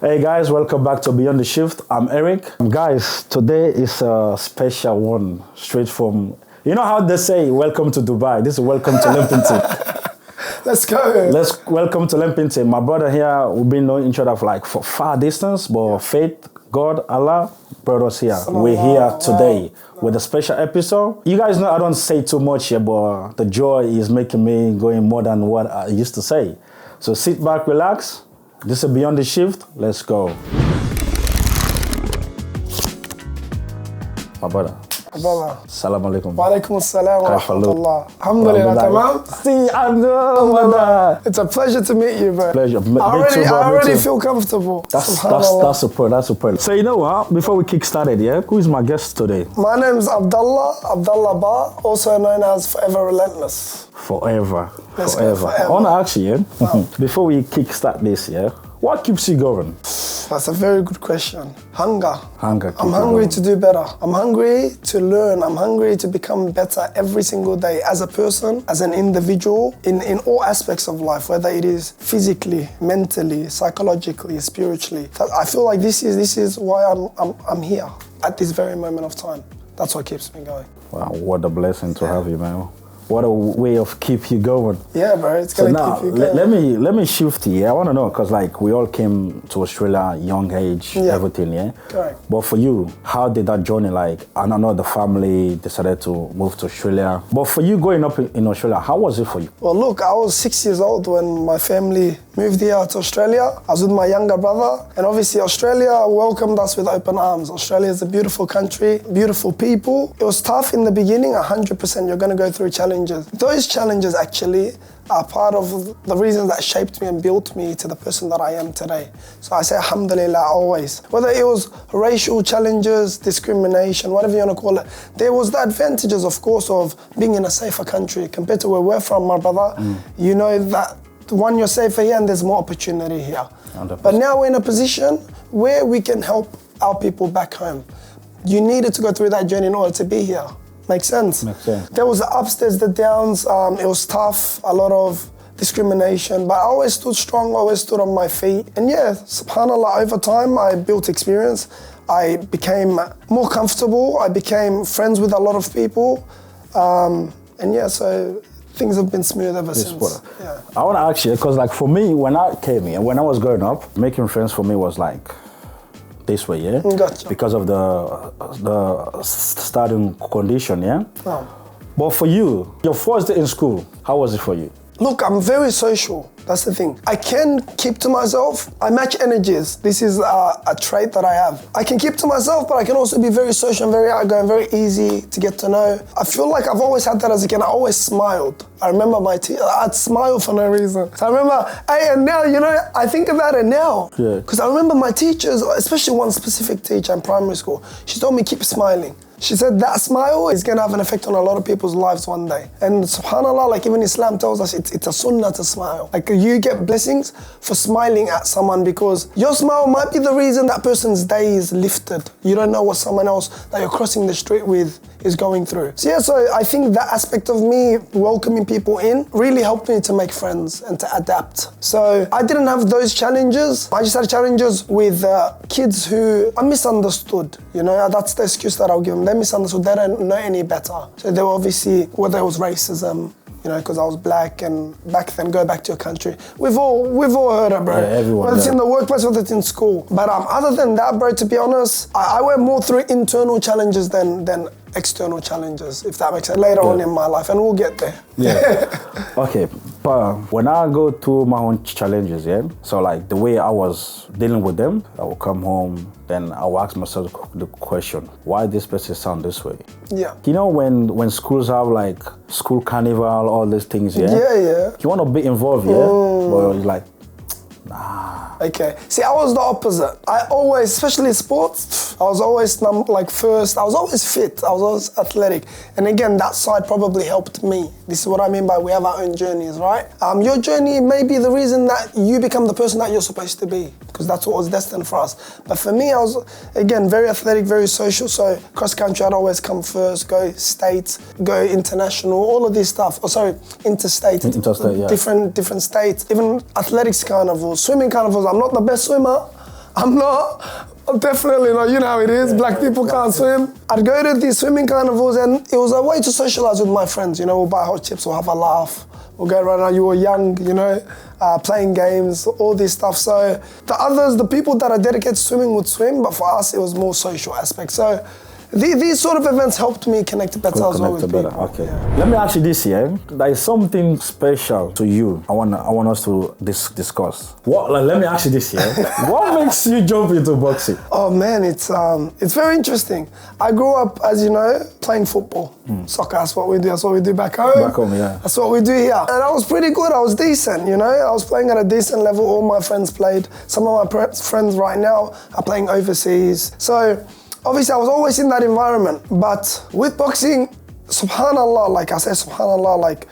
Hey guys, welcome back to Beyond the Shift. I'm Eric. Guys, today is a special one, straight from, you know how they say, welcome to Dubai. This is welcome to Lempington. Let's go. Welcome to Lempington. My brother here, we've been knowing each other for far distance, but faith, God, Allah brought us here. We're here today with a special episode. You guys know I don't say too much here, but the joy is making me going more than what I used to say. So sit back, relax. This is Beyond the Shift. Let's go. My brother. Salam alaikum. Wa alaikum assalam wa rahmatullah. Alhamdulillah, tamam? See, I know, brother. It's a pleasure to meet you, bro. Pleasure. I already feel comfortable. That's superb. So you know what? Before we kick started, who is my guest today? My name's Abdallah Ba, also known as Forever Relentless. Forever. Forever. I want to ask you, before we kick start this, what keeps you going? That's a very good question. Hunger. I'm hungry to do better. I'm hungry to learn. I'm hungry to become better every single day as a person, as an individual, in all aspects of life, whether it is physically, mentally, psychologically, spiritually. I feel like this is why I'm here at this very moment of time. That's what keeps me going. Wow, what a blessing to have you, man. What a way of keep you going. Yeah, bro, it's gonna keep you going. Let me shift here. I want to know, because we all came to Australia young age, everything, Correct. But for you, how did that journey I don't know, the family decided to move to Australia. But for you growing up in Australia, how was it for you? Well, look, I was 6 years old when my family moved here to Australia. I was with my younger brother, and obviously Australia welcomed us with open arms. Australia is a beautiful country, beautiful people. It was tough in the beginning, 100%. You're gonna go through challenges. Those challenges actually are part of the reasons that shaped me and built me to the person that I am today. So I say alhamdulillah always. Whether it was racial challenges, discrimination, whatever you want to call it, there was the advantages, of course, of being in a safer country compared to where we're from, my brother. You know that one, you're safer here and there's more opportunity here. 100%. But now we're in a position where we can help our people back home. You needed to go through that journey in order to be here. Makes sense? Makes sense. There was the ups, there's the downs. It was tough, a lot of discrimination, but I always stood strong, always stood on my feet. And subhanAllah, over time, I built experience. I became more comfortable. I became friends with a lot of people. So things have been smooth ever since. I want to ask you, because for me, when I came here, when I was growing up, making friends for me was this way, Gotcha. Because of the starting condition, Oh. But for you, your first day in school, how was it for you? Look, I'm very social. That's the thing. I can keep to myself. I match energies. This is a trait that I have. I can keep to myself, but I can also be very social and very outgoing, very easy to get to know. I feel like I've always had that as a kid. I always smiled. I remember I'd smile for no reason. So I remember, and now, I think about it now. Because I remember my teachers, especially one specific teacher in primary school, she told me keep smiling. She said that smile is going to have an effect on a lot of people's lives one day. And subhanAllah, even Islam tells us it's a sunnah to smile. You get blessings for smiling at someone, because your smile might be the reason that person's day is lifted. You don't know what someone else that you're crossing the street with is going through. So I think that aspect of me welcoming people in really helped me to make friends and to adapt. So I didn't have those challenges. I just had challenges with kids who are misunderstood. That's the excuse that I'll give them. They're misunderstood. They don't know any better. So they were obviously, whether it was racism, because I was black, and back then, go back to your country. We've all heard it, bro. Everyone. Whether it's in the workplace, whether it's in school. But other than that, bro, to be honest, I went more through internal challenges than external challenges, if that makes sense, later on in my life, and we'll get there. Okay, but when I go through my own challenges, so the way I was dealing with them, I will come home, then I will ask myself the question, why this person sound this way? When schools have school carnival, all these things, you want to be involved, but you're nah. Okay. See, I was the opposite. I always, especially sports, I was always first. I was always fit. I was always athletic. And again, that side probably helped me. This is what I mean by we have our own journeys, right? Your journey may be the reason that you become the person that you're supposed to be, because that's what was destined for us. But for me, I was, again, very athletic, very social. So cross country, I'd always come first, go states, go international, all of this stuff. Interstate, yeah. Different states, even athletics carnivals, swimming carnivals. I'm not the best swimmer, I'm not. I'm definitely not. You know how it is. Black people can't swim. I'd go to these swimming carnivals and it was a way to socialize with my friends. You know, we'll buy hot chips, we'll have a laugh. We'll go right now, you were young, you know, playing games, all this stuff. So the others, the people that are dedicated to swimming would swim, but for us, it was more social aspect. So these sort of events helped me connect better as well with people. Okay. Yeah. Let me ask you this, yeah. There is something special to you. I want us to discuss. Let me ask you this, yeah. What makes you jump into boxing? Oh man, it's very interesting. I grew up, as you know, playing football. Soccer, that's what we do. That's what we do back home. Back home, yeah. That's what we do here. And I was pretty good. I was decent, you know. I was playing at a decent level. All my friends played. Some of my friends right now are playing overseas. So obviously, I was always in that environment, but with boxing, subhanallah, like I said, subhanallah, like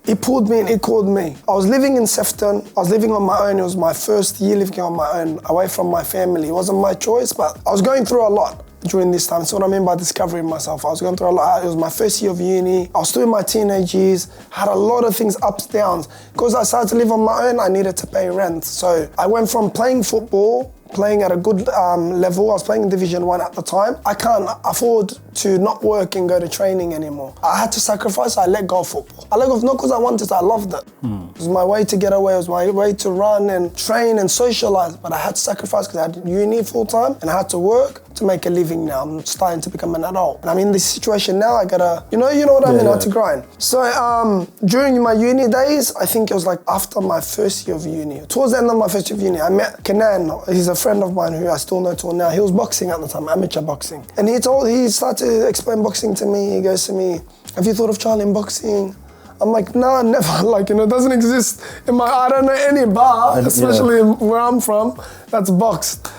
it pulled me and it called me. I was living in Sefton. I was living on my own. It was my first year living on my own, away from my family. It wasn't my choice, but I was going through a lot during this time. That's what I mean by discovering myself. I was going through a lot. It was my first year of uni. I was still in my teenage years, had a lot of things, ups, downs. Because I started to live on my own, I needed to pay rent. So I went from playing football, playing at a good level. I was playing in Division 1 at the time. I can't afford to not work and go to training anymore. I had to sacrifice, I let go of football. I let go of, not because I wanted it, I loved it. It was my way to get away, it was my way to run and train and socialize, but I had to sacrifice because I had uni full time and I had to work to make a living now. I'm starting to become an adult. And I'm in this situation now, I gotta, you know what I mean, I had to grind. So during my uni days, I think it was like after my first year of uni, towards the end of my first year of uni, I met Kenan. He's a friend of mine who I still know till now. He was boxing at the time, amateur boxing. And he started to explain boxing to me. He goes to me, have you thought of trialing boxing? I'm like, no, never. Like, it doesn't exist I don't know any bar, especially where I'm from, that's boxed.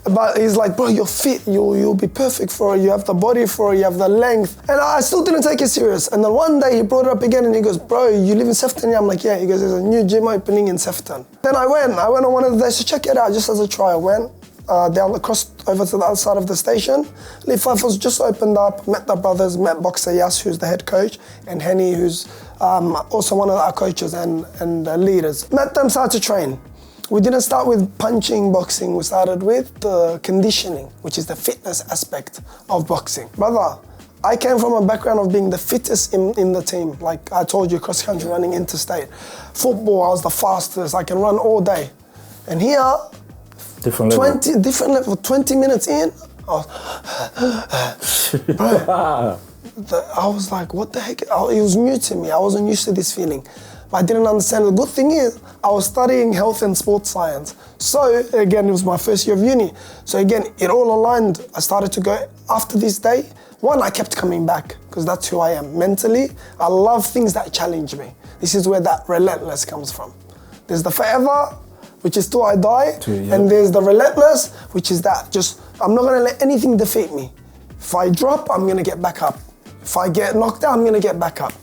But he's like, bro, you're fit, you'll be perfect for it, you have the body for it, you have the length. And I still didn't take it serious. And then one day he brought it up again and he goes, bro, you live in Sefton? Yeah, I'm like, yeah. He goes, there's a new gym opening in Sefton. Then I went on one of the days to check it out, just as a try. I went down across over to the other side of the station. Leaf Fighters just opened up, met the brothers, met Boxer Yas, who's the head coach, and Henny, who's also one of our coaches and leaders. Met them, started to train. We didn't start with punching boxing, we started with the conditioning, which is the fitness aspect of boxing. Brother, I came from a background of being the fittest in the team. Like I told you, cross-country running interstate. Football, I was the fastest, I can run all day. And here, different level, 20 minutes in, bro, I was like, what the heck? It was new to me, I wasn't used to this feeling. But I didn't understand. The good thing is, I was studying health and sports science. So again, it was my first year of uni. So again, it all aligned. I started to go, after this day, one, I kept coming back because that's who I am. Mentally, I love things that challenge me. This is where that relentless comes from. There's the forever, which is till I die. And there's the relentless, which is that just, I'm not gonna let anything defeat me. If I drop, I'm gonna get back up. If I get knocked down, I'm gonna get back up.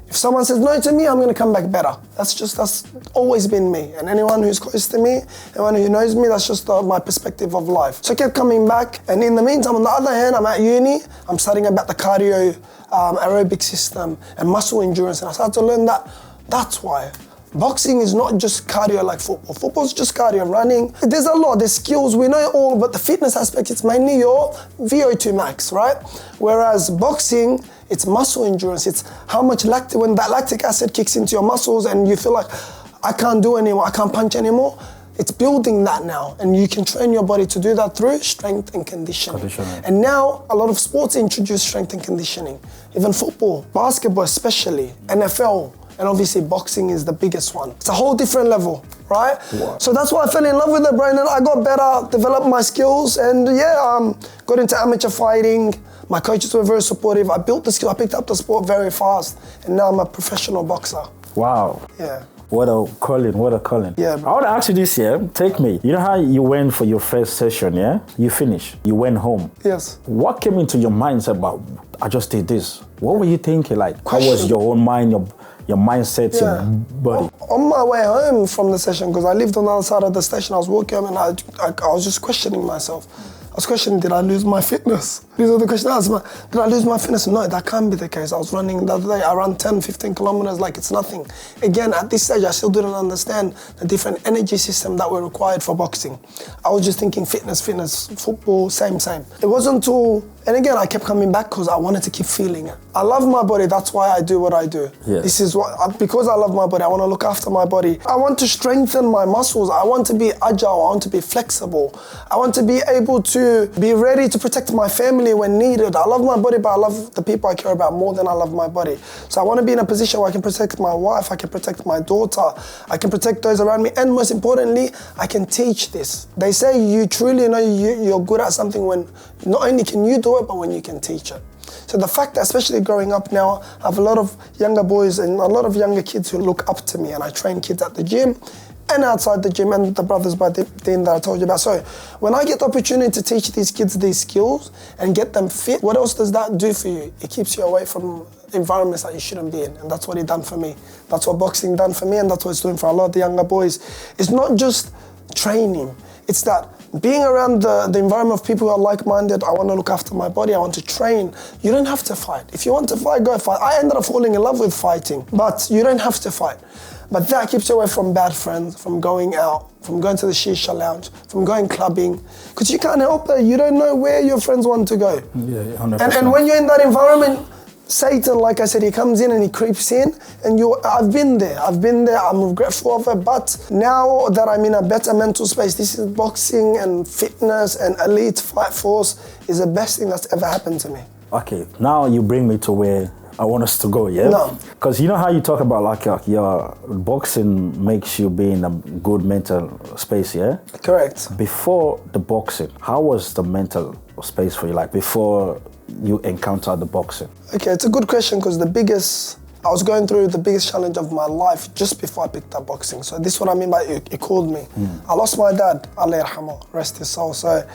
If someone says no to me, I'm gonna come back better. That's always been me. And anyone who's close to me, anyone who knows me, that's just my perspective of life. So I kept coming back. And in the meantime, on the other hand, I'm at uni, I'm studying about the cardio, aerobic system and muscle endurance. And I started to learn that that's why. Boxing is not just cardio like football. Football's just cardio, running. There's a lot, there's skills, we know all, but the fitness aspect, it's mainly your VO2 max, right? Whereas boxing, it's muscle endurance. It's how much when that lactic acid kicks into your muscles and you feel like, I can't do anymore, I can't punch anymore. It's building that now, and you can train your body to do that through strength and conditioning. And now, a lot of sports introduce strength and conditioning. Even football, basketball especially, NFL, and obviously boxing is the biggest one. It's a whole different level, right? Wow. So that's why I fell in love with it, bro. And then I got better, developed my skills, and got into amateur fighting. My coaches were very supportive. I built the skill, I picked up the sport very fast, and now I'm a professional boxer. Wow. Yeah. What a calling. Yeah. I want to ask you this, take me. You know how you went for your first session, You finished, you went home. Yes. What came into your mind about, I just did this? What were you thinking like? How was your own mind, your mindset, your body? On my way home from the session, because I lived on the other side of the station, I was walking home and I was just questioning myself. I was questioning, did I lose my fitness? These are the questions I asked. Did I lose my fitness? No, that can't be the case. I was running the other day, I ran 10, 15 kilometers like it's nothing. Again, at this stage, I still didn't understand the different energy system that were required for boxing. I was just thinking fitness, football, same. It wasn't until, and again, I kept coming back because I wanted to keep feeling it. I love my body, that's why I do what I do. Yeah. This is what, because I love my body, I want to look after my body. I want to strengthen my muscles. I want to be agile, I want to be flexible. I want to be able to be ready to protect my family when needed. I love my body, but I love the people I care about more than I love my body. So I want to be in a position where I can protect my wife, I can protect my daughter, I can protect those around me, and most importantly, I can teach this. They say you truly know you're good at something when not only can you do it, but when you can teach it. So the fact that, especially growing up now, I have a lot of younger boys and a lot of younger kids who look up to me, and I train kids at the gym and outside the gym, and the brothers by the thing that I told you about. So when I get the opportunity to teach these kids these skills and get them fit, what else does that do for you? It keeps you away from environments that you shouldn't be in, and that's what it done for me. That's what boxing done for me, and that's what it's doing for a lot of the younger boys. It's not just training, it's that being around the environment of people who are like-minded. I want to look after my body, I want to train. You don't have to fight. If you want to fight, go fight. I ended up falling in love with fighting, but you don't have to fight. But that keeps you away from bad friends, from going out, from going to the shisha lounge, from going clubbing, because you can't help it. You don't know where your friends want to go. Yeah, 100%. And when you're in that environment, Satan, like I said, he comes in and he creeps in, and I've been there, I'm regretful of it, but now that I'm in a better mental space, this is boxing and fitness and elite fight force is the best thing that's ever happened to me. Okay, now you bring me to where I want us to go, yeah? No. Because you know how you talk about like your boxing makes you be in a good mental space, yeah? Correct. Before the boxing, how was the mental space for you, like before you encountered the boxing? Okay, it's a good question because I was going through the biggest challenge of my life just before I picked up boxing. So this is what I mean by it called me. I lost my dad, Allah yarhamu, rest his soul. So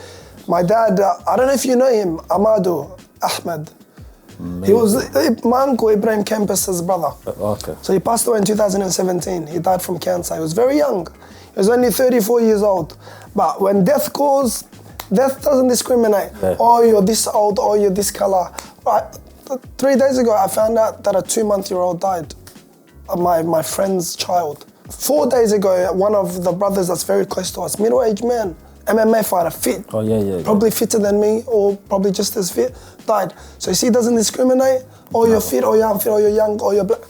my dad, I don't know if you know him, Amadu Ahmed. Maybe. He was my uncle Ibrahim Kempis' brother. Okay. So he passed away in 2017. He died from cancer. He was very young. He was only 34 years old. But when death calls, death doesn't discriminate. Yeah. Oh, you're this old, oh, you're this color. 3 days ago, I found out that a 2-month-old died, my friend's child. 4 days ago, one of the brothers that's very close to us, middle-aged man, MMA fighter, fit. Oh, yeah. Probably fitter than me, or probably just as fit, died. So you see, it doesn't discriminate. Oh, you're fit, or you're unfit, or you're young, or you're black.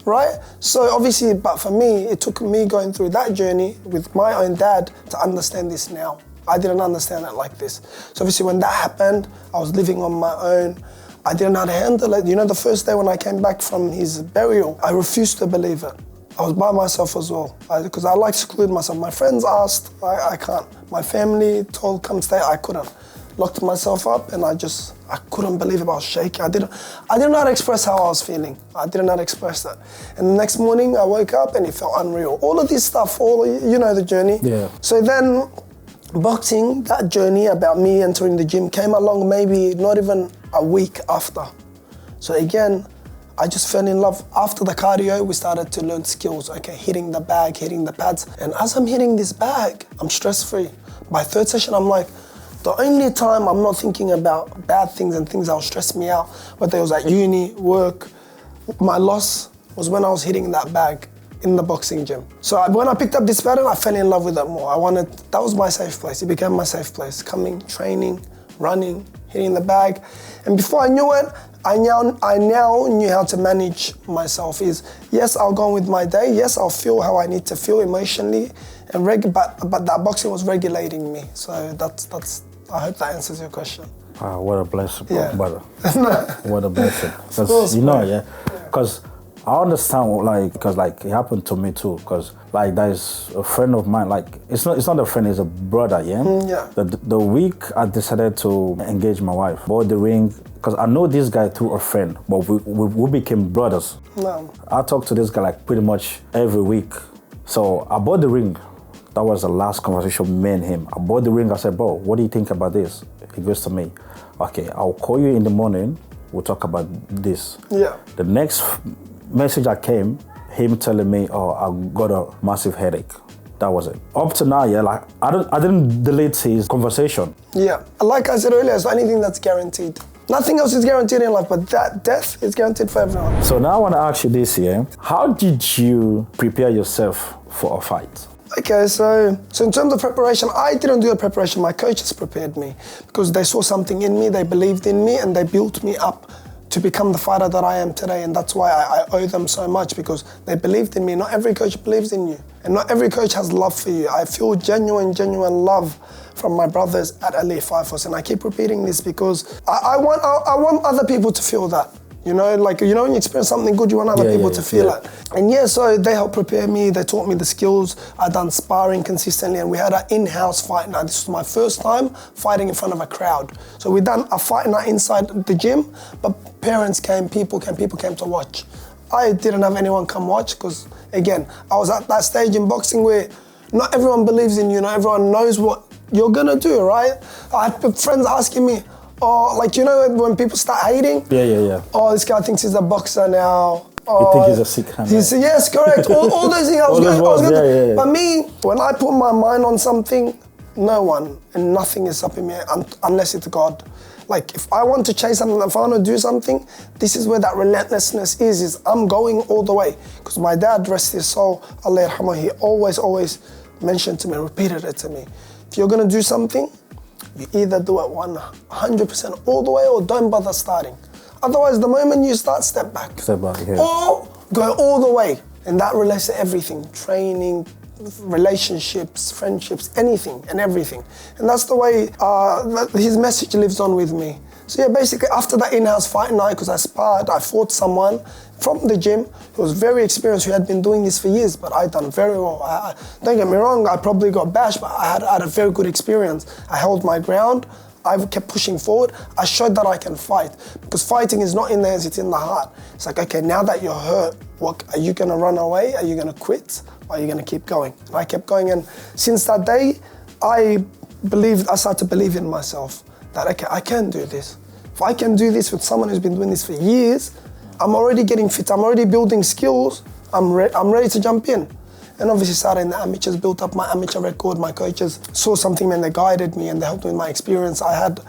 Right? So obviously, but for me, it took me going through that journey with my own dad to understand this now. I didn't understand it like this. So obviously when that happened, I was living on my own. I didn't know how to handle it. You know, the first day when I came back from his burial, I refused to believe it. I was by myself as well, because I like to seclude myself. My friends asked, I can't. My family told, come stay, I couldn't. Locked myself up and I couldn't believe it. I was shaking. I didn't know how to express how I was feeling. I didn't know how to express that. And the next morning I woke up and it felt unreal. All of this stuff, you know the journey. Yeah. So then boxing, that journey about me entering the gym came along maybe not even a week after. So again, I just fell in love. After the cardio, we started to learn skills. Okay, hitting the bag, hitting the pads. And as I'm hitting this bag, I'm stress-free. By third session, I'm like, the only time I'm not thinking about bad things and things that will stress me out, whether it was at uni, work, my loss was when I was hitting that bag in the boxing gym. So when I picked up this pattern, I fell in love with it more. That was my safe place. It became my safe place. Coming, training, running, hitting the bag. And before I knew it, I now knew how to manage myself. Yes, I'll go on with my day. Yes, I'll feel how I need to feel emotionally, but that boxing was regulating me. So I hope that answers your question. What a blessing, brother. Yeah. What a blessing. Because, because I understand, because it happened to me too. Because there's a friend of mine, it's not a friend, it's a brother, yeah? Yeah. The week I decided to engage my wife, bought the ring, because I know this guy through a friend, but we became brothers. No. I talk to this guy pretty much every week. So I bought the ring. That was the last conversation me and him. I bought the ring, I said, bro, what do you think about this? He goes to me, okay, I'll call you in the morning, we'll talk about this. Yeah. The next message that came, him telling me, oh, I got a massive headache. That was it. Up to now, yeah, like I didn't delete his conversation. Yeah, like I said earlier, it's anything that's guaranteed. Nothing else is guaranteed in life, but that death is guaranteed for everyone. So now I want to ask you this, yeah. How did you prepare yourself for a fight? Okay, so in terms of preparation, I didn't do the preparation. My coaches prepared me because they saw something in me, they believed in me, and they built me up to become the fighter that I am today. And that's why I owe them so much, because they believed in me. Not every coach believes in you, and not every coach has love for you. I feel genuine love from my brothers at Elite Fight Force, and I keep repeating this because I want other people to feel that. You know, like, you know, when you experience something good, you want other people to feel it. And yeah, so they helped prepare me. They taught me the skills. I done sparring consistently, and we had an in-house fight night. This was my first time fighting in front of a crowd. So we done a fight night inside the gym, but parents came, people came to watch. I didn't have anyone come watch because, again, I was at that stage in boxing where not everyone believes in you, not everyone knows what you're gonna do, right? I had friends asking me, oh, like, you know when people start hating? Yeah. Oh, this guy thinks he's a boxer now. Oh, you think he's a sick hand? Yes, correct. all those things I was going to. But me, when I put my mind on something, no one and nothing is stopping me unless it's God. Like, if I want to chase something, if I want to do something, this is where that relentlessness is I'm going all the way. Because my dad, rest his soul, Allah yarhamah, he always mentioned to me, repeated it to me. If you're going to do something, you either do it 100% all the way or don't bother starting. Otherwise, the moment you start, step back. Step back, yeah. Or go all the way. And that relates to everything, training, relationships, friendships, anything and everything. And that's the way his message lives on with me. So yeah, basically after that in-house fight night, because I sparred, I fought someone from the gym who was very experienced, who had been doing this for years, but I done very well. Don't get me wrong, I probably got bashed, but I had a very good experience. I held my ground, I kept pushing forward, I showed that I can fight. Because fighting is not in the hands, it's in the heart. It's like, okay, now that you're hurt, what, are you gonna run away? Are you gonna quit? Or are you gonna keep going? And I kept going, and since that day, I started to believe in myself. That, okay, I can do this. If I can do this with someone who's been doing this for years, I'm already getting fit, I'm already building skills, I'm ready to jump in. And obviously started in the amateurs, built up my amateur record. My coaches saw something and they guided me and they helped me with my experience. I had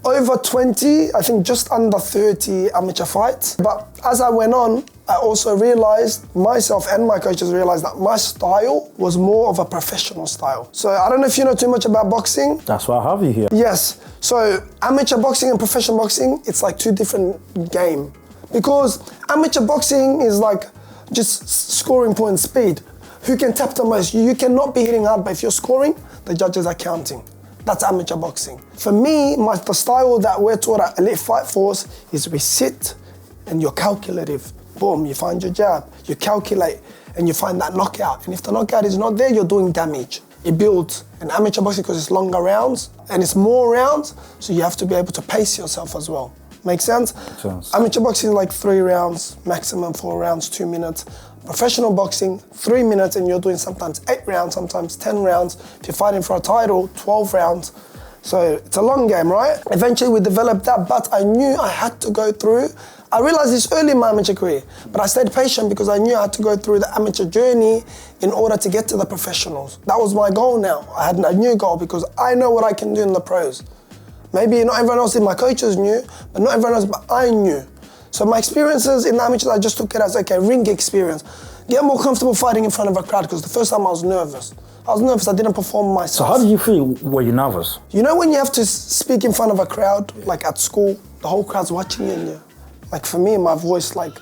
over 20, I think just under 30 amateur fights. But as I went on, I also realized, myself and my coaches realized that my style was more of a professional style. So I don't know if you know too much about boxing. That's why I have you here. Yes. So amateur boxing and professional boxing, it's like two different games. Because amateur boxing is like just scoring point speed. Who can tap the most? You cannot be hitting hard, but if you're scoring, the judges are counting. That's amateur boxing. For me, the style that we're taught at Elite Fight Force is we sit and you're calculative. Boom, you find your jab, you calculate, and you find that knockout. And if the knockout is not there, you're doing damage. It builds an amateur boxing because it's longer rounds and it's more rounds, so you have to be able to pace yourself as well. Make sense? Makes sense. Amateur boxing is like 3 rounds, maximum 4 rounds, 2 minutes. Professional boxing, 3 minutes, and you're doing sometimes 8 rounds, sometimes 10 rounds. If you're fighting for a title, 12 rounds. So it's a long game, right? Eventually we developed that, but I knew I had to go through. I realized this early in my amateur career, but I stayed patient because I knew I had to go through the amateur journey in order to get to the professionals. That was my goal now. I had a new goal because I know what I can do in the pros. Maybe not everyone else in my coaches knew, but not everyone else, but I knew. So my experiences in the amateurs, I just took it as, okay, ring experience. Get more comfortable fighting in front of a crowd, because the first time I was nervous. I didn't perform myself. So how did you feel? Were you nervous? You know when you have to speak in front of a crowd, like at school, the whole crowd's watching you and you. Like for me, my voice, like,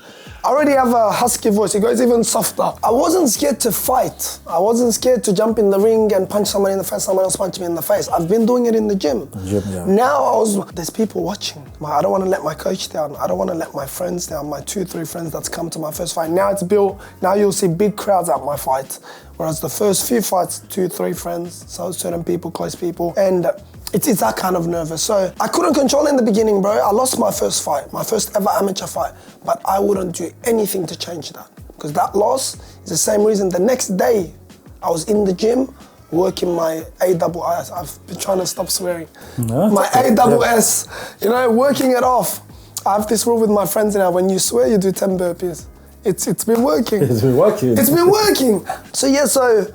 I already have a husky voice, it goes even softer. I wasn't scared to fight. I wasn't scared to jump in the ring and punch someone in the face, someone else punch me in the face. I've been doing it in the gym. Yeah. Now there's people watching. I don't want to let my coach down. I don't want to let my friends down, my 2-3 friends that's come to my first fight. Now it's built, now you'll see big crowds at my fight. Whereas the first few fights, 2-3 friends, so certain people, close people. And it's that kind of nervous. So I couldn't control it in the beginning, bro. I lost my first fight, my first ever amateur fight, but I wouldn't do anything to change that. Because that loss is the same reason the next day I was in the gym working my AWS. I've been trying to stop swearing. No, my AWS, you know, working it off. I have this rule with my friends now, when you swear, you do 10 burpees. It's been working. It's been working. It's been working. So yeah, so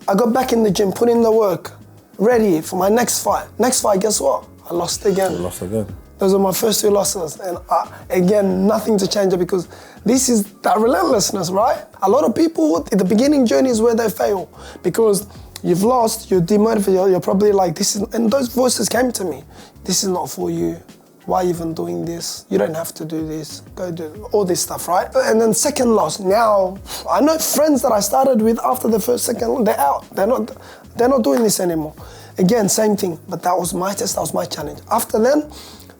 I got back in the gym, put in the work, ready for my next fight. Next fight, guess what? I lost again. You lost again. Those are my first 2 losses. And again, nothing to change it because this is that relentlessness, right? A lot of people, in the beginning journey is where they fail because you've lost, you're demotivated, you're probably like, this is, and those voices came to me. This is not for you. Why even doing this? You don't have to do this. Go do all this stuff, right? And then second loss. Now, I know friends that I started with after the first, second, they're out. They're not doing this anymore. Again, same thing, but that was my test, that was my challenge. After then,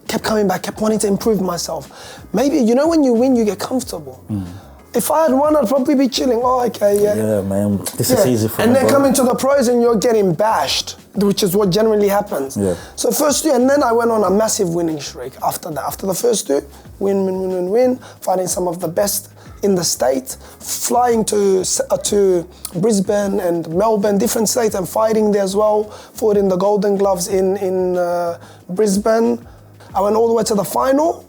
kept coming back, kept wanting to improve myself. Maybe, you know, when you win, you get comfortable. If I had won, I'd probably be chilling. Oh, okay, yeah. Yeah, man, this is easy for me. And then coming to the pros and you're getting bashed, which is what generally happens. Yeah. So first 2, and then I went on a massive winning streak after that. After the first 2, win, fighting some of the best in the state, flying to Brisbane and Melbourne, different states, and fighting there as well, fought in the Golden Gloves in Brisbane. I went all the way to the final,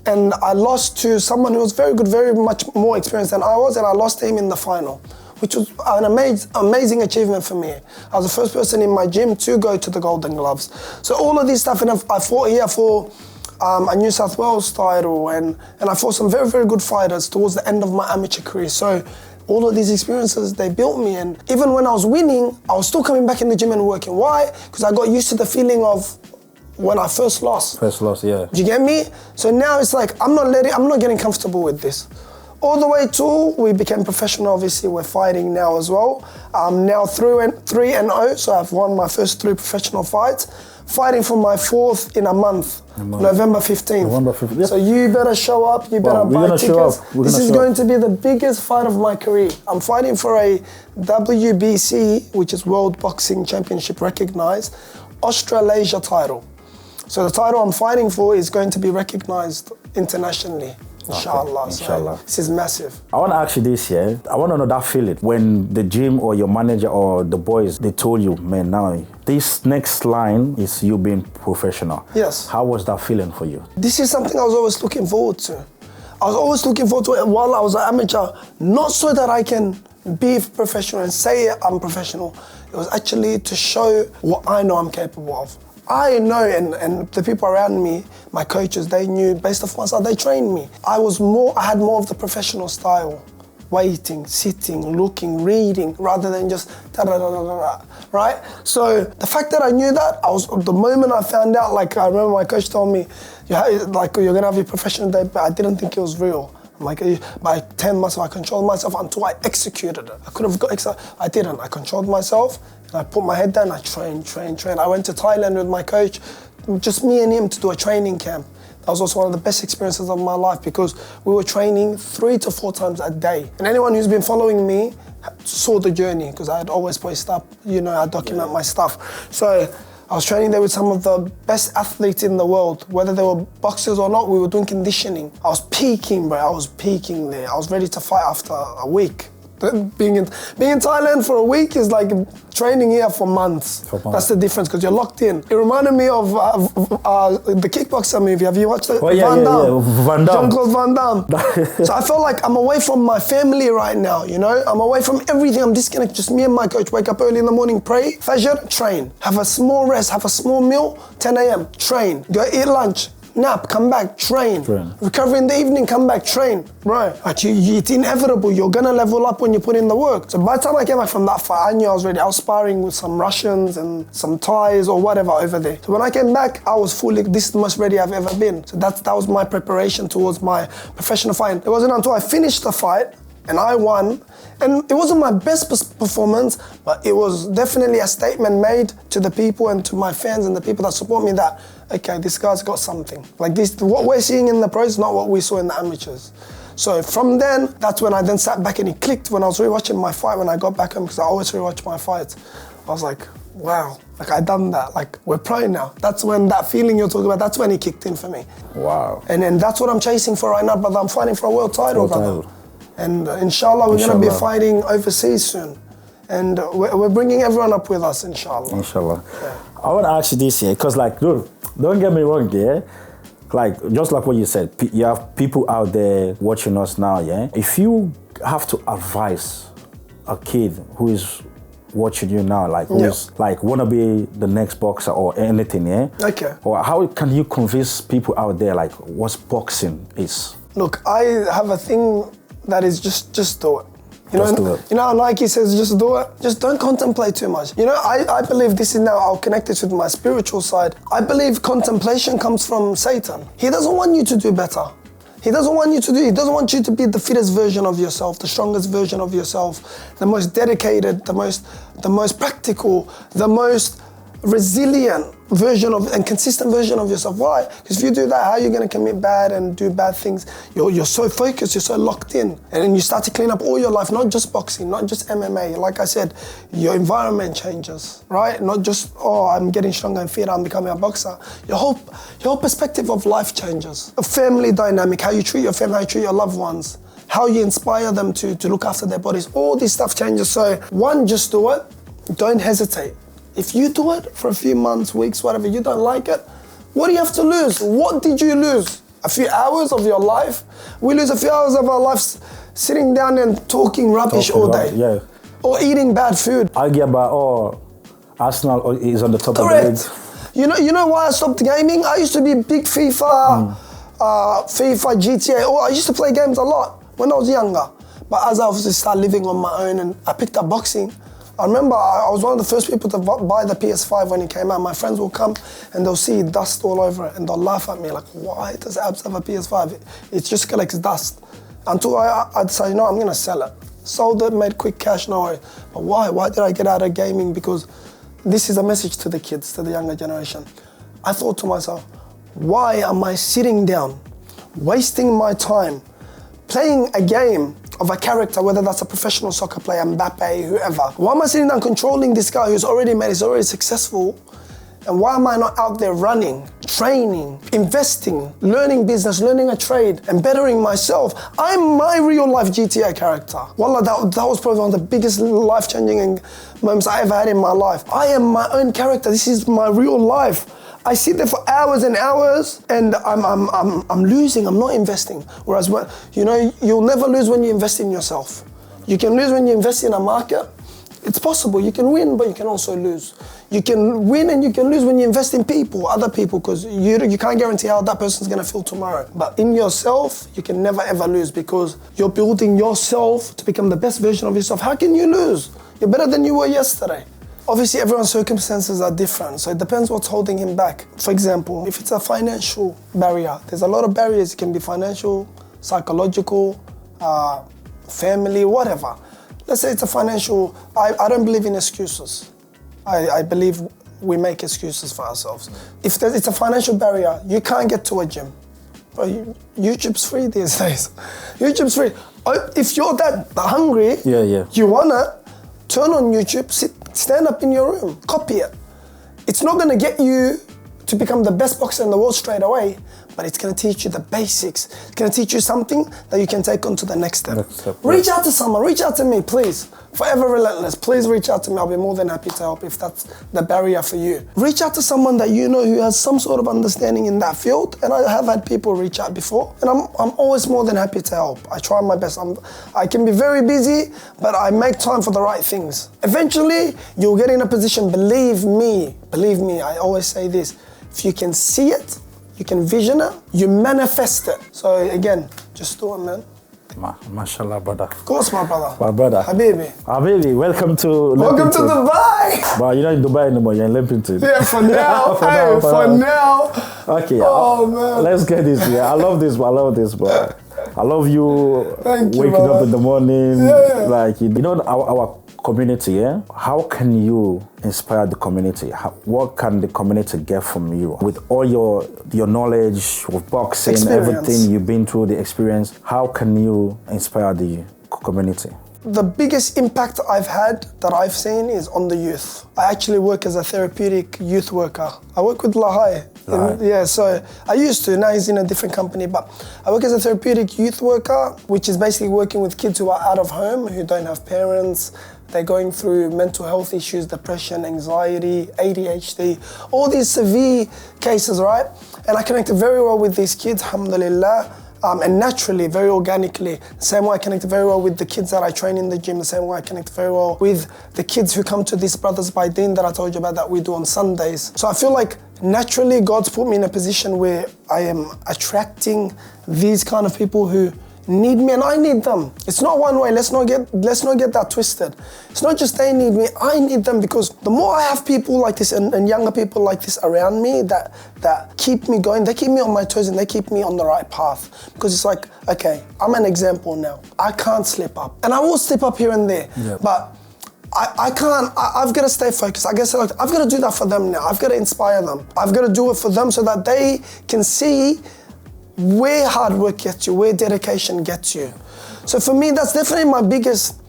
and I lost to someone who was very good, very much more experienced than I was, and I lost to him in the final, which was an amazing achievement for me. I was the first person in my gym to go to the Golden Gloves. So all of this stuff, and I fought here for a New South Wales title, and I fought some very, very good fighters towards the end of my amateur career. So all of these experiences, they built me, and even when I was winning, I was still coming back in the gym and working. Why? Because I got used to the feeling of when I first lost. First loss, yeah. Do you get me? So now it's like, I'm not getting comfortable with this. All the way to, we became professional, obviously, we're fighting now as well. I'm now 3-0, so I've won my first 3 professional fights. Fighting for my 4th in a month, November 15th. November 15th. Yeah. So you better show up, you better buy tickets. This is going to be the biggest fight of my career. I'm fighting for a WBC, which is World Boxing Championship recognized, Australasia title. So the title I'm fighting for is going to be recognized internationally, inshallah. Okay. Inshallah. So this is massive. I want to ask you this, yeah? I want to know that feeling when the gym or your manager or the boys, they told you, man, now this next line is you being professional. Yes. How was that feeling for you? This is something I was always looking forward to. I was always looking forward to it while I was an amateur, not so that I can be professional and say I'm professional. It was actually to show what I know I'm capable of. I know, and the people around me, my coaches, they knew based off myself, they trained me. I had more of the professional style. Waiting, sitting, looking, reading, rather than just da-da-da-da-da, right? So the fact that I knew that, the moment I found out, like I remember my coach told me, you're gonna have your professional day, but I didn't think it was real. I'm like, by 10 months, I controlled myself until I executed it. I could have I didn't. I controlled myself, and I put my head down, I trained. I went to Thailand with my coach, just me and him to do a training camp. That was also one of the best experiences of my life because we were training 3 to 4 times a day. And anyone who's been following me saw the journey because I had always post up, I document my stuff. So I was training there with some of the best athletes in the world, whether they were boxers or not, we were doing conditioning. I was peaking, bro, I was peaking there. I was ready to fight after a week. Being in Thailand for a week is like training here for months. That's the difference because you're locked in. It reminded me of the kickboxer movie. Have you watched it? Oh, yeah, Van Damme. Jean-Claude Van Damme. So I felt like I'm away from my family right now, I'm away from everything. I'm disconnected. Just me and my coach. Wake up early in the morning, pray, fajr, train. Have a small rest, have a small meal, 10 a.m., train. Go eat lunch. Nap, come back, train. Recover in the evening, come back, train. Right. It's inevitable. You're gonna level up when you put in the work. So by the time I came back from that fight, I knew I was ready. I was sparring with some Russians and some Thais or whatever over there. So when I came back, I was this is the most ready I've ever been. So that was my preparation towards my professional fight. It wasn't until I finished the fight and I won. And it wasn't my best performance, but it was definitely a statement made to the people and to my fans and the people that support me that, okay, this guy's got something. Like this, what we're seeing in the pros is not what we saw in the amateurs. So from then, that's when I then sat back and it clicked when I was rewatching my fight when I got back home, because I always rewatch my fights. I was like, wow, like I done that, like we're pro now. That's when that feeling you're talking about, that's when it kicked in for me. Wow. And then that's what I'm chasing for right now, brother. I'm fighting for a world title, brother. And inshallah, we're going to be fighting overseas soon. And we're bringing everyone up with us, inshallah. Inshallah. Yeah. I want to ask you this here, because like, look, don't get me wrong, yeah? Like, just like what you said, you have people out there watching us now, yeah? If you have to advise a kid who is watching you now, like who's like wanna be the next boxer or anything, yeah? Okay. Or how can you convince people out there like what boxing is? Look, I have a thing that is just do it. You Just know, do it. you know how Nike says just do it? Just don't contemplate too much. You know, I believe this is now, I'll connect it with my spiritual side. I believe contemplation comes from Satan. He doesn't want you to do better. He doesn't want you to be the fittest version of yourself, the strongest version of yourself, the most dedicated, the most practical, the most resilient version of and consistent version of yourself. Why? Because if you do that, how are you going to commit bad and do bad things? You're so focused, you're so locked in, and then you start to clean up all your life, not just boxing, not just MMA. Like I said, your environment changes, right? Not just, oh, I'm getting stronger and fitter, I'm becoming a boxer. Your whole perspective of life changes. A family dynamic, how you treat your family, how you treat your loved ones, how you inspire them to look after their bodies. All this stuff changes. So one, just do it. Don't hesitate. If you do it for a few months, weeks, whatever, you don't like it, what do you have to lose? What did you lose? A few hours of your life? We lose a few hours of our lives sitting down and talking rubbish all day. Yeah. Or eating bad food. Argue about, Arsenal is on the top Correct. of the league. You know why I stopped gaming? I used to be big FIFA, GTA. I used to play games a lot when I was younger. But as I obviously started living on my own and I picked up boxing, I remember I was one of the first people to buy the PS5 when it came out. My friends will come and they'll see dust all over it and they'll laugh at me like, why does Abs have a PS5? It just collects dust. Until I decided, I'm going to sell it. Sold it, made quick cash, no worries. But why? Why did I get out of gaming? Because this is a message to the kids, to the younger generation. I thought to myself, why am I sitting down, wasting my time, playing a game of a character, whether that's a professional soccer player, Mbappe, whoever. Why am I sitting down controlling this guy who's already made, he's already successful? And why am I not out there running, training, investing, learning business, learning a trade, and bettering myself? I'm my real life GTA character. Wallah, that was probably one of the biggest life-changing moments I ever had in my life. I am my own character. This is my real life. I sit there for hours and hours and I'm losing, I'm not investing. Whereas, you'll never lose when you invest in yourself. You can lose when you invest in a market. It's possible, you can win, but you can also lose. You can win and you can lose when you invest in people, other people, because you can't guarantee how that person's gonna feel tomorrow. But in yourself, you can never ever lose because you're building yourself to become the best version of yourself. How can you lose? You're better than you were yesterday. Obviously, everyone's circumstances are different, so it depends what's holding him back. For example, if it's a financial barrier, there's a lot of barriers. It can be financial, psychological, family, whatever. Let's say it's a financial, I don't believe in excuses. I believe we make excuses for ourselves. If it's a financial barrier, you can't get to a gym. But YouTube's free these days. YouTube's free. If you're that hungry, you wanna, turn on YouTube, stand up in your room, copy it. It's not gonna get you to become the best boxer in the world straight away, but it's gonna teach you the basics. It's gonna teach you something that you can take on to the next step. Reach out to someone, reach out to me, please. Forever Relentless, please reach out to me. I'll be more than happy to help if that's the barrier for you. Reach out to someone that you know who has some sort of understanding in that field, and I have had people reach out before, and I'm always more than happy to help. I try my best. I can be very busy, but I make time for the right things. Eventually, you'll get in a position, believe me, I always say this, if you can see it, you can vision it, you manifest it. So again, just do it, man. Mashallah, brother. Of course, my brother. My brother. Habibi, welcome to Dubai. But you're not in Dubai anymore, you're in Limpington. Yeah, for now. for now. Okay. Oh, man. Let's get this. Yeah, I love this, bro. I love you. Thank you, waking brother. up in the morning. Yeah. Like, our community, yeah? How can you inspire the community? What can the community get from you? With all your knowledge of boxing, everything you've been through, the experience, how can you inspire the community? The biggest impact I've had that I've seen is on the youth. I actually work as a therapeutic youth worker. I work with Lahai. Yeah, so I used to, now he's in a different company, but I work as a therapeutic youth worker, which is basically working with kids who are out of home, who don't have parents. They're going through mental health issues, depression, anxiety, ADHD, all these severe cases, right? And I connected very well with these kids, alhamdulillah. and naturally, very organically. The same way I connect very well with the kids that I train in the gym, the same way I connect very well with the kids who come to these Brothers by Deen that I told you about that we do on Sundays. So I feel like naturally God's put me in a position where I am attracting these kind of people who need me and I need them. It's not one way, let's not get that twisted. It's not just they need me, I need them, because the more I have people like this and younger people like this around me that keep me going, they keep me on my toes and they keep me on the right path. Because it's like, okay, I'm an example now. I can't slip up. And I will slip up here and there, but I can't, I've got to stay focused. I guess I've got to do that for them now. I've got to inspire them. I've got to do it for them so that they can see where hard work gets you, where dedication gets you. So for me, that's definitely my biggest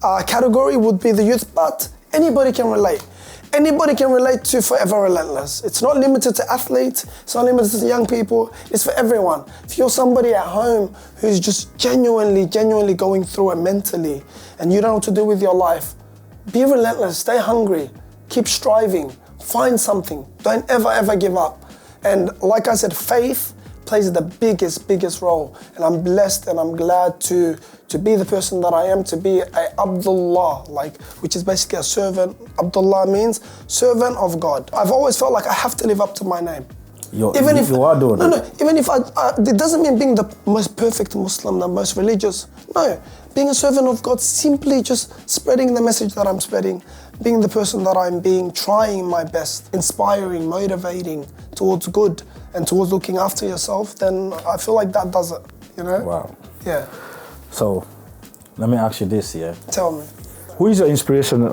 category would be the youth, but anybody can relate. Anybody can relate to Forever Relentless. It's not limited to athletes, it's not limited to young people, it's for everyone. If you're somebody at home who's just genuinely going through it mentally and you don't know what to do with your life, be relentless, stay hungry, keep striving, find something, don't ever give up. And like I said, faith plays the biggest role. And I'm blessed and I'm glad to be the person that I am, to be a Abdullah, which is basically a servant. Abdullah means servant of God. I've always felt like I have to live up to my name. Even if you are doing it. Even if it doesn't mean being the most perfect Muslim, the most religious. No, being a servant of God, simply just spreading the message that I'm spreading, being the person that I'm being, trying my best, inspiring, motivating towards good and towards looking after yourself, then I feel like that does it, you know? Wow. Yeah. So, let me ask you this, yeah? Tell me. Who is your inspiration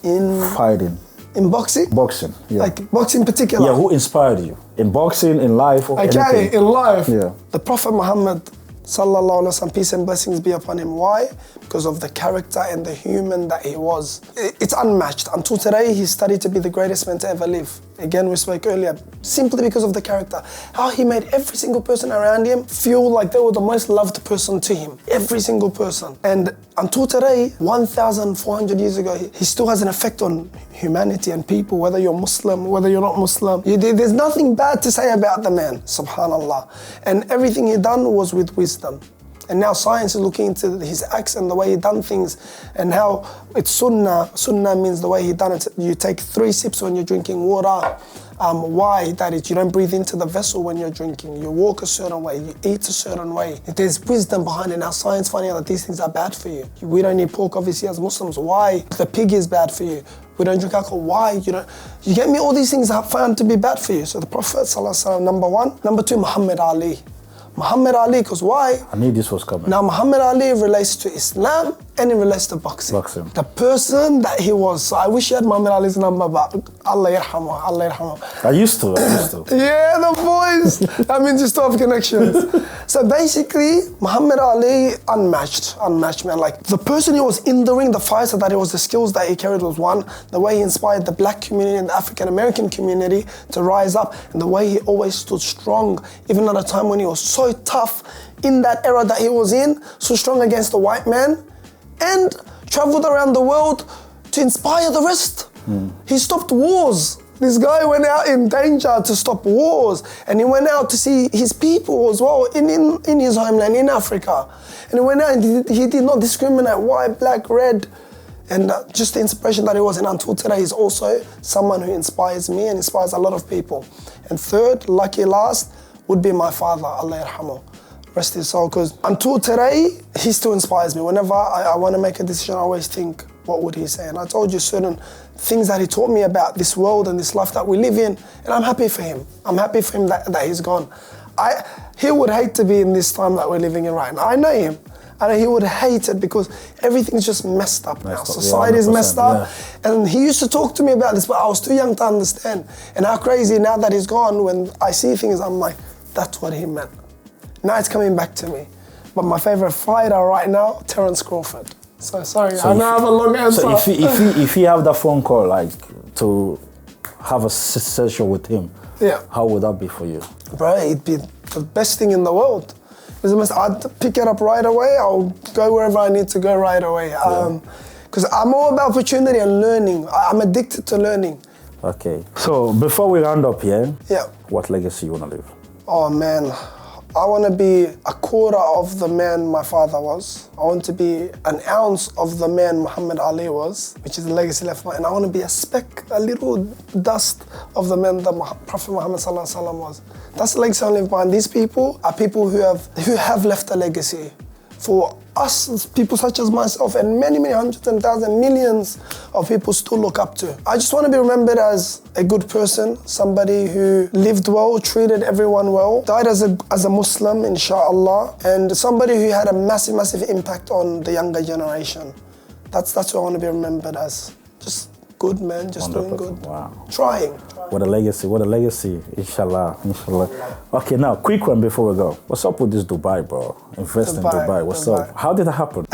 in fighting? In boxing? Boxing, yeah. Like boxing in particular? Yeah, who inspired you? In boxing, in life, or anything? Okay, in life. Yeah. The Prophet Muhammad, sallallahu alaihi wasallam, peace and blessings be upon him. Why? Because of the character and the human that he was. It's unmatched. Until today, he's studied to be the greatest man to ever live. Again, we spoke earlier, simply because of the character. How he made every single person around him feel like they were the most loved person to him. Every single person. And until today, 1,400 years ago, he still has an effect on humanity and people, whether you're Muslim, whether you're not Muslim. There's nothing bad to say about the man, subhanallah. And everything he done was with wisdom. And now science is looking into his acts and the way he done things and how it's sunnah. Sunnah means the way he done it. You take 3 sips when you're drinking water. Why that is, you don't breathe into the vessel when you're drinking. You walk a certain way, you eat a certain way. There's wisdom behind it. Now science finding out that these things are bad for you. We don't eat pork obviously as Muslims. Why? The pig is bad for you. We don't drink alcohol. Why? You get me? All these things are found to be bad for you. So the Prophet ﷺ, number 1. Number 2, Muhammad Ali. Muhammad Ali, because why? I knew this was coming. Now Muhammad Ali relates to Islam and it relates to boxing. The person that he was. So I wish you had Muhammad Ali's number, but Allah yarhamu, Allah yarhamu. I used to. Yeah, the voice. That means you still have connections. So basically, Muhammad Ali, unmatched man. Like the person he was in the ring, the fighter that he was, the skills that he carried was one. The way he inspired the black community and the African American community to rise up, and the way he always stood strong, even at a time when he was so tough in that era that he was in, so strong against the white man, and traveled around the world to inspire the rest. He stopped wars. This guy went out in danger to stop wars, and he went out to see his people as well in his homeland, in Africa. And he went out and he did not discriminate, white, black, red, and just the inspiration that he was. And until today, he's also someone who inspires me and inspires a lot of people. And third, lucky last, would be my father, Allah yarhamu, rest his soul, because until today, he still inspires me. Whenever I want to make a decision, I always think, what would he say? And I told you certain things that he taught me about this world and this life that we live in, and I'm happy for him. I'm happy for him that he's gone. He would hate to be in this time that we're living in right now. I know him. I know he would hate it because everything's just messed up now. Society's messed up. Yeah. And he used to talk to me about this, but I was too young to understand. And how crazy now that he's gone, when I see things, I'm like, that's what he meant. Now it's coming back to me. But my favorite fighter right now, Terence Crawford. So sorry, I know I have a long answer. So if you have that phone call, like to have a session with him, yeah, how would that be for you? Bro, it'd be the best thing in the world. I'd pick it up right away. I'll go wherever I need to go right away. Because I'm all about opportunity and learning. I'm addicted to learning. Okay. So before we round up here, yeah, what legacy you want to leave? Oh man, I want to be a quarter of the man my father was. I want to be an ounce of the man Muhammad Ali was, which is the legacy left behind. And I want to be a speck, a little dust of the man that Prophet Muhammad ﷺ was. That's the legacy I leave behind. These people are people who have left a legacy for us, people such as myself, and many, many hundreds and thousands, millions of people still look up to. I just want to be remembered as a good person, somebody who lived well, treated everyone well, died as a Muslim, inshallah, and somebody who had a massive, massive impact on the younger generation. That's what I want to be remembered as. Just good, man, just doing good. Wow. Trying. What a legacy, inshallah. Okay, now, quick one before we go. What's up with this Dubai, bro? Invest in Dubai, what's up? How did that happen?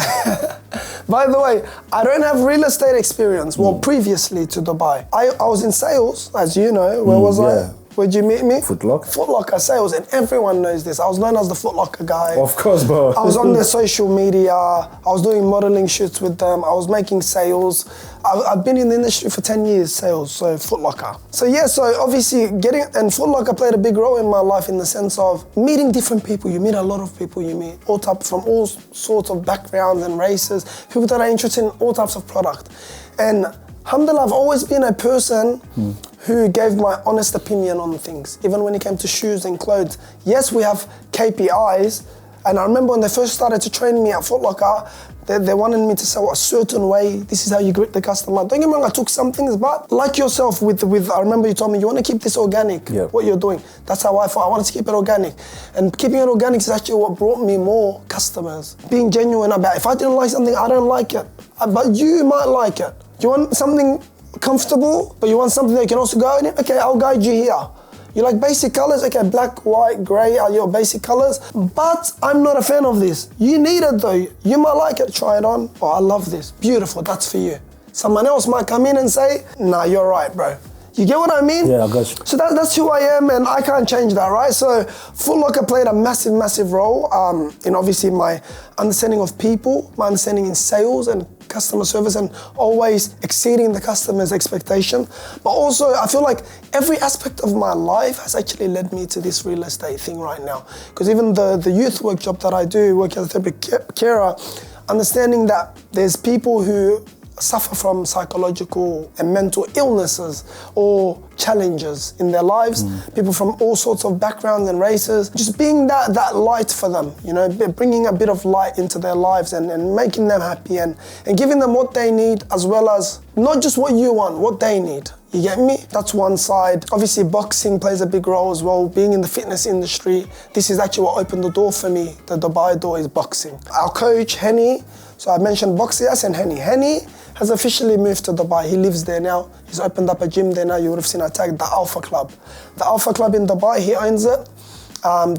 By the way, I don't have real estate experience, previously to Dubai. I was in sales, as you know. Where was I? Where'd you meet me? Foot Locker. Foot Locker sales, and everyone knows this. I was known as the Foot Locker guy. Of course, bro. I was on their social media. I was doing modeling shoots with them. I was making sales. I've been in the industry for 10 years, sales, so Foot Locker. So yeah, so obviously and Foot Locker played a big role in my life in the sense of meeting different people. You meet a lot of people, you meet from all sorts of backgrounds and races, people that are interested in all types of product. And alhamdulillah, I've always been a person who gave my honest opinion on things, even when it came to shoes and clothes. Yes, we have KPIs, and I remember when they first started to train me at Foot Locker, they wanted me to sell a certain way. This is how you greet the customer. Don't get me wrong, I took some things, but like yourself, with I remember you told me you want to keep this organic, what you're doing. That's how I thought. I wanted to keep it organic. And keeping it organic is actually what brought me more customers. Being genuine about it. If I didn't like something, I don't like it. But you might like it. You want something comfortable, but you want something that you can also go in it? Okay, I'll guide you here. You like basic colors? Okay, black, white, gray are your basic colors. But I'm not a fan of this. You need it though. You might like it, try it on. Oh, I love this. Beautiful, that's for you. Someone else might come in and say, nah, you're right, bro. You get what I mean? Yeah, I got you. So that's who I am, and I can't change that, right? So Foot Locker played a massive, massive role in obviously my understanding of people, my understanding in sales and customer service, and always exceeding the customer's expectation. But also, I feel like every aspect of my life has actually led me to this real estate thing right now. Because even the youth work job that I do, work as a therapeutic carer, understanding that there's people who suffer from psychological and mental illnesses or challenges in their lives, people from all sorts of backgrounds and races, just being that light for them, you know, bringing a bit of light into their lives and making them happy and giving them what they need, as well as not just what you want, what they need. You get me? That's one side. Obviously, boxing plays a big role as well. Being in the fitness industry, this is actually what opened the door for me. The Dubai door is boxing. Our coach, Henny, so I mentioned boxing, I said Henny. Henny has officially moved to Dubai. He lives there now. He's opened up a gym there now. You would have seen I tagged the Alpha Club. The Alpha Club in Dubai, he owns it.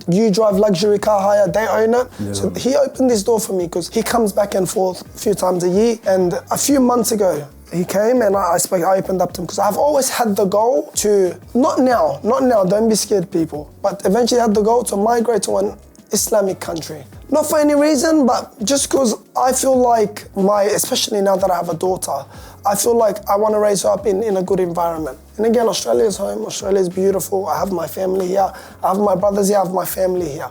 You drive luxury car hire, they own it. Yeah. So he opened this door for me because he comes back and forth a few times a year. And a few months ago, he came and I opened up to him because I've always had the goal to, not now, don't be scared people, but eventually had the goal to migrate to an Islamic country. Not for any reason, but just because I feel like especially now that I have a daughter, I feel like I want to raise her up in a good environment. And again, Australia is home, Australia is beautiful. I have my family here, I have my brothers here, I have my family here.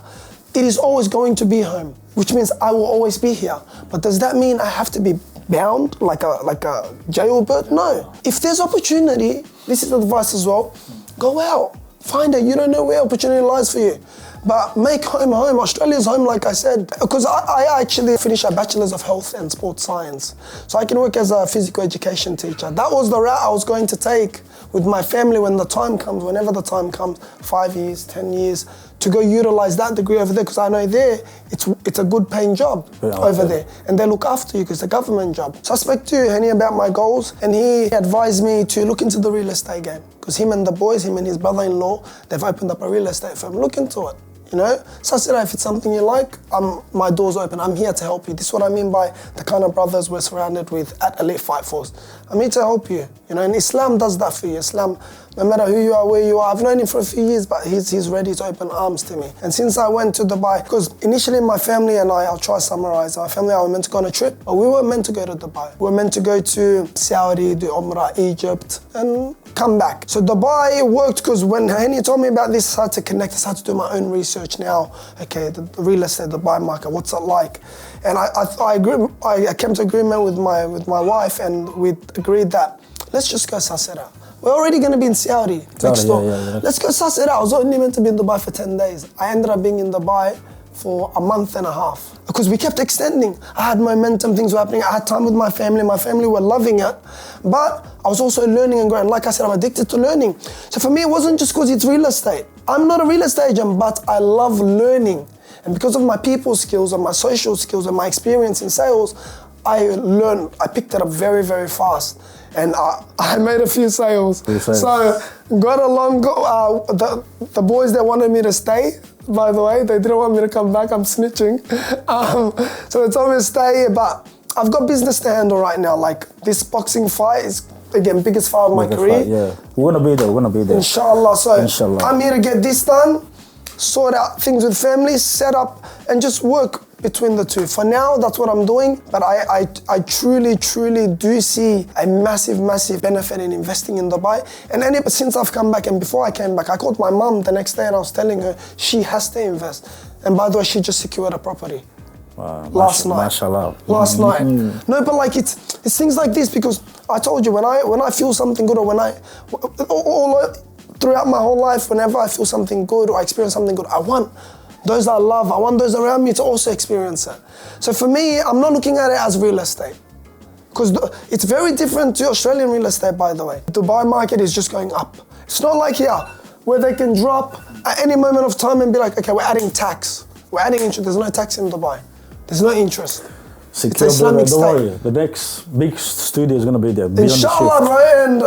It is always going to be home, which means I will always be here. But does that mean I have to be bound like a jailbird? No. If there's opportunity, this is advice as well, go out, find it. You don't know where opportunity lies for you. But make home home. Australia's home, like I said, because I actually finished a Bachelor's of Health and Sports Science. So I can work as a physical education teacher. That was the route I was going to take with my family when the time comes, whenever the time comes, 5 years, 10 years, to go utilize that degree over there, because I know there, it's a good paying job over there. And they look after you because it's a government job. So I spoke to Henny about my goals, and he advised me to look into the real estate game. Because him and the boys, him and his brother-in-law, they've opened up a real estate firm. Look into it. You know, so I said, if it's something you like, my door's open. I'm here to help you. This is what I mean by the kind of brothers we're surrounded with at Elite Fight Force. I'm here to help you. You know, and Islam does that for you. Islam no matter who you are, where you are. I've known him for a few years, but he's ready to open arms to me. And since I went to Dubai, because initially my family and I'll try to summarize, my family and I were meant to go on a trip, but we weren't meant to go to Dubai. We were meant to go to Saudi, do Umrah, Egypt, and come back. So Dubai worked because when Hani told me about this, I had to connect, I started to do my own research now. Okay, the real estate, Dubai market, what's it like? And I came to agreement with my wife, and we agreed that let's just go suss it out. We're already going to be in Saudi next door. Let's go suss it out. I was only meant to be in Dubai for 10 days. I ended up being in Dubai for a month and a half because we kept extending. I had momentum, things were happening. I had time with my family. My family were loving it. But I was also learning and growing. Like I said, I'm addicted to learning. So for me, it wasn't just because it's real estate. I'm not a real estate agent, but I love learning. And because of my people skills and my social skills and my experience in sales, I picked it up very, very fast. And I made a few sales. So got along, the boys that wanted me to stay, by the way, they didn't want me to come back, I'm snitching. So they told me to stay, but I've got business to handle right now. Like this boxing fight is, again, biggest fight of my career. Yeah, we're gonna be there. Inshallah, so Inshallah. I'm here to get this done, sort out things with family, set up, and just work between the two. For now, that's what I'm doing, but I truly do see a massive benefit in investing in Dubai. And since I've come back, and before I came back, I called my mum the next day and I was telling her she has to invest. And by the way, she just secured a property. Last night. Mashallah. Last night. No, but like it's things like this, because I told you, when I feel something good, or throughout my whole life, whenever I feel something good or I experience something good, I want those I love, I want those around me to also experience it. So for me, I'm not looking at it as real estate, because it's very different to Australian real estate, by the way. The Dubai market is just going up. It's not like here, where they can drop at any moment of time and be like, okay, we're adding tax, we're adding interest. There's no tax in Dubai. There's no interest. Secure, it's Islamic don't state. worry, the next big studio is gonna be there. Inshallah, bro, and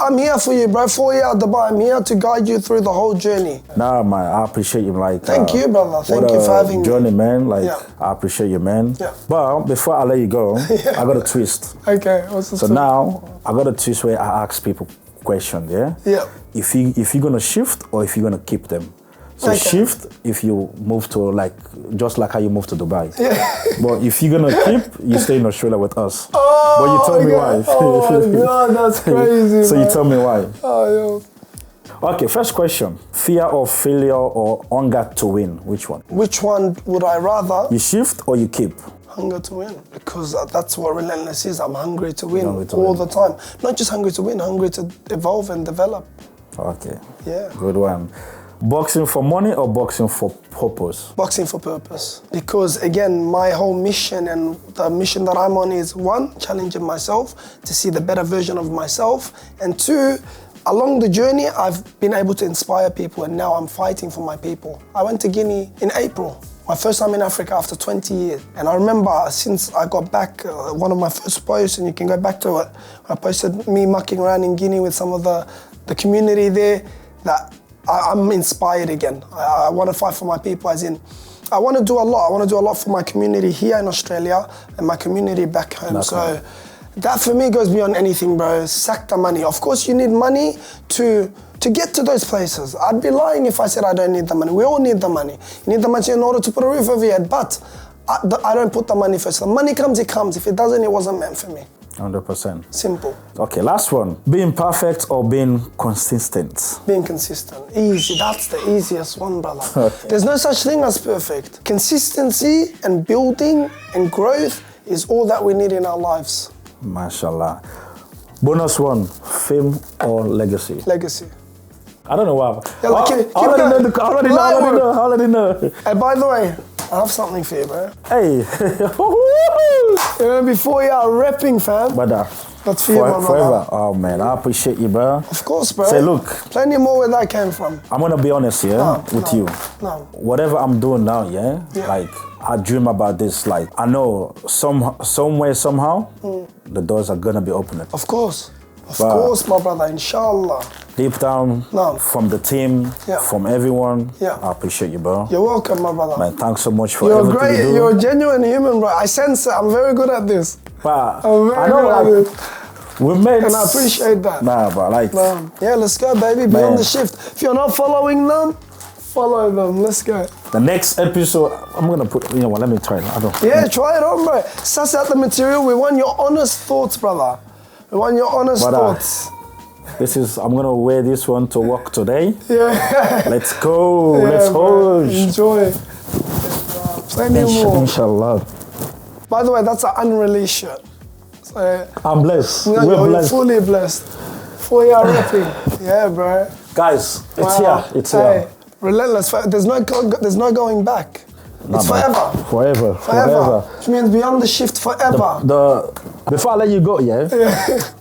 I'm here for you, bro. 4 years at Dubai, I'm here to guide you through the whole journey. Nah, man, I appreciate you. Like, thank you, brother. Thank you for having me. Journey, man. Like, I appreciate you, man. Yeah. But before I let you go, I got a twist. Okay, what's the So twist? Now I got a twist where I ask people questions. Yeah. Yeah. If you're gonna shift or if you're gonna keep them. So shift if you move to just like how you moved to Dubai. Yeah. But if you're gonna keep, you stay in Australia with us. Oh, but you tell me why. Oh my God, that's crazy. So man. you tell me why. Oh, yo. Okay, first question. Fear of failure or hunger to win? Which one? Which one would I rather? You shift or you keep? Hunger to win, because that's what Relentless is. I'm hungry to win all the time. Not just hungry to win, hungry to evolve and develop. Okay. Yeah. Good one. Boxing for money or boxing for purpose? Boxing for purpose. Because again, my whole mission and the mission that I'm on is, one, challenging myself to see the better version of myself, and two, along the journey, I've been able to inspire people, and now I'm fighting for my people. I went to Guinea in April, my first time in Africa after 20 years. And I remember since I got back, one of my first posts, and you can go back to it, I posted me mucking around in Guinea with some of the community there, that I'm inspired again. I want to fight for my people, as in, I want to do a lot. I want to do a lot for my community here in Australia and my community back home. So that for me goes beyond anything, bro. Sack the money. Of course, you need money to get to those places. I'd be lying if I said I don't need the money. We all need the money. You need the money in order to put a roof over your head, but I don't put the money first. The money comes, it comes. If it doesn't, it wasn't meant for me. 100%. Simple. Okay, last one. Being perfect or being consistent? Being consistent. Easy. That's the easiest one, brother. Okay. There's no such thing as perfect. Consistency and building and growth is all that we need in our lives. Mashallah. Bonus one. Fame or legacy? Legacy. I don't know why. Yeah, like, I already know. Hey, by the way, I have something for you, bro. Hey. You know, before you are repping, fam. Brother. That's for you, my brother. Forever. Oh, man, I appreciate you, bro. Of course, bro. Say, look. Plenty more where that came from. I'm going to be honest here with you. No. Whatever I'm doing now, like, I dream about this. Like, I know somewhere, somehow, the doors are going to be opening. Of course. Of course, my brother, inshallah. Deep down, from the team, from everyone, I appreciate you, bro. You're welcome, my brother. Man, thanks so much for everything great. you do. You're a genuine human, bro. I sense it. I'm very good at this. But I'm very good at this. We're mates. And I appreciate that. Nah, but like... Yeah, let's go, baby. Beyond the Shift. If you're not following them, follow them. Let's go. The next episode, I'm going to put... You know what, let me try it. I don't... Yeah, try it on, bro. Suss out the material. We want your honest thoughts, brother. We want your honest thoughts. This is... I'm going to wear this one to work today. Yeah. Let's go. Yeah, Let's hold. Enjoy. Plenty more. Inshallah. By the way, that's an unreleased shirt. So, I'm blessed. no, We're you're blessed. Fully blessed. 4 year rapping. Yeah, bro. Guys, it's here. It's here. Relentless. There's no going back. It's forever. Forever. Which means beyond the shift forever. Before I let you go,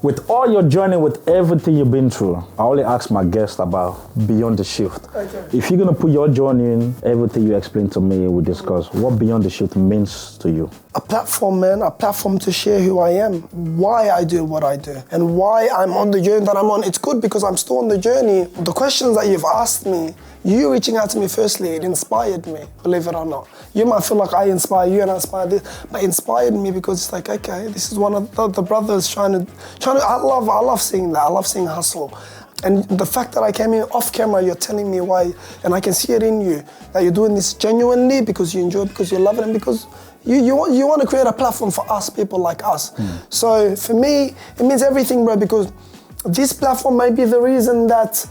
with all your journey, with everything you've been through, I only ask my guests about Beyond the Shift. Okay. If you're gonna put your journey in, everything you explain to me, we discuss what Beyond the Shift means to you. A platform, man, a platform to share who I am, why I do what I do, and why I'm on the journey that I'm on. It's good because I'm still on the journey. The questions that you've asked me, you reaching out to me firstly, it inspired me, believe it or not. You might feel like I inspire you and I inspire this, but it inspired me because it's like, okay, this is one of the brothers trying to, I love seeing that, I love seeing hustle. And the fact that I came in off camera, you're telling me why, and I can see it in you, that you're doing this genuinely because you enjoy it, because you love it, and because you want to create a platform for us, people like us. So for me, it means everything, bro, because this platform may be the reason that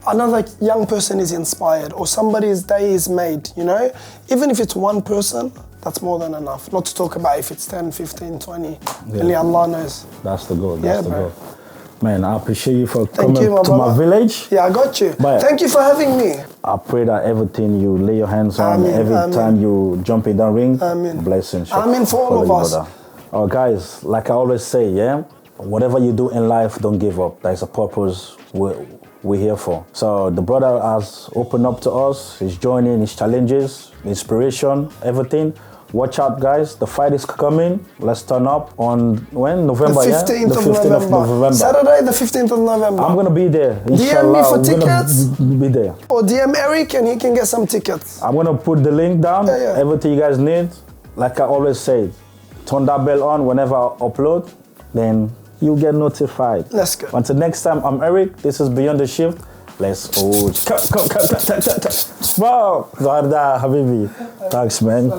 another young person is inspired or somebody's day is made, you know? Even if it's one person, that's more than enough. Not to talk about if it's 10, 15, 20. Only Allah knows. That's the goal, that's the goal. Man, I appreciate you for Thank coming you, to my village. Yeah, I got you. But thank you for having me. I pray that everything you lay your hands on, every time you jump in that ring, blessings. Amen for all of us. Oh, guys, like I always say, whatever you do in life, don't give up. There's a purpose we're here for. So the brother has opened up to us, he's joining his challenges, inspiration, everything. Watch out, guys. The fight is coming. Let's turn up on when? November, the 15th, The 15th of November. Saturday, the 15th of November. I'm going to be there. DM me for tickets. Be there. Or DM Eric and he can get some tickets. I'm going to put the link down. Everything you guys need. Like I always say, turn that bell on whenever I upload. Then you get notified. Let's go. Until next time, I'm Eric. This is Beyond the Shift. Let's go. Wow. Zarda, Habibi. Thanks, man.